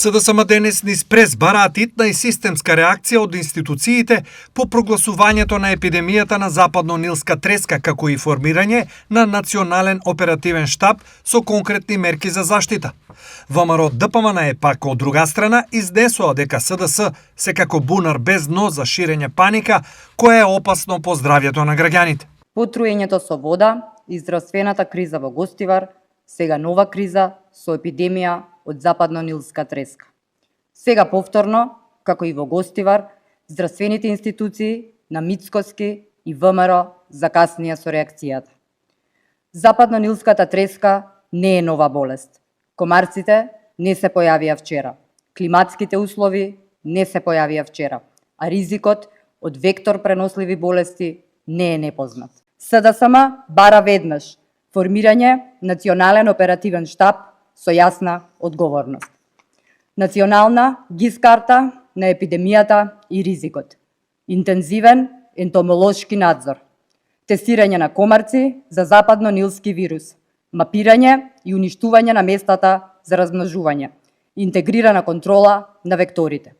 СДСМ денес низ прес бараат итна и системска реакција од институциите по прогласувањето на епидемијата на западно-нилска треска, како и формирање на национален оперативен штаб со конкретни мерки за заштита. ВМРО ДПМН пак од друга страна изнесоа дека СДС се како бунар без дно за ширење паника, која е опасно по здравјето на граѓаните. Потруењето со вода и здравствената криза во Гостивар, сега нова криза со епидемија од западно-нилска треска. Сега повторно, како и во Гостивар, здравствените институции на Мицкоски и ВМРО закаснија со реакцијата. Западно-нилската треска не е нова болест. Комарците не се појавија вчера. Климатските услови не се појавија вчера, а ризикот од вектор преносливи болести не е непознат. СДСМ бара веднаш формирање национален оперативен штаб со јасна одговорност. Национална ГИС-карта на епидемијата и ризикот. Интензивен ентомолошки надзор. Тестирање на комарци за западно-нилски вирус. Мапирање и уништување на местата за размножување. Интегрирана контрола на векторите.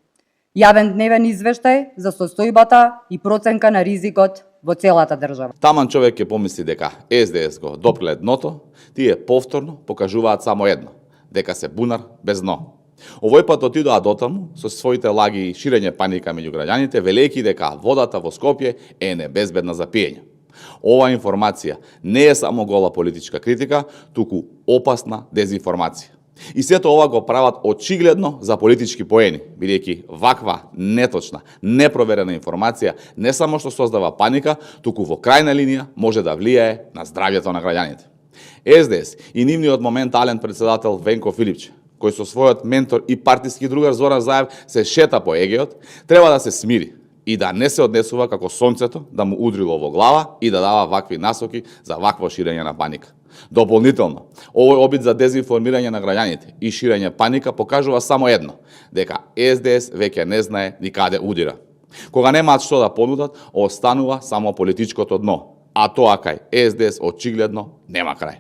Јавен дневен извештај за состојбата и проценка на ризикот во целата држава. Таман човек ќе помисли дека СДС го допрле дното, тие повторно покажуваат само едно, дека се бунар без дно. Овој пат отидоа дотаму со своите лаги и ширење паника меѓу граѓаните, велејќи дека водата во Скопје е небезбедна за пиење. Ова информација не е само гола политичка критика, туку опасна дезинформација. И сето ова го прават очигледно за политички поени, бидејќи ваква неточна, непроверена информација не само што создава паника, туку во крајна линија може да влијае на здравјето на граѓаните. СДС и нивниот моментален председател Венко Филипче, кој со својот ментор и партиски другар Зоран Заев се шета по Егеот, треба да се смири и да не се однесува како сонцето да му удрило во глава и да дава вакви насоки за вакво ширење на паника. Дополнително, овој обид за дезинформирање на граѓаните и ширење паника покажува само едно, дека СДС веќе не знае ни каде удира. Кога немаат што да понудат, останува само политичкото дно, а тоа кај СДС очигледно нема крај.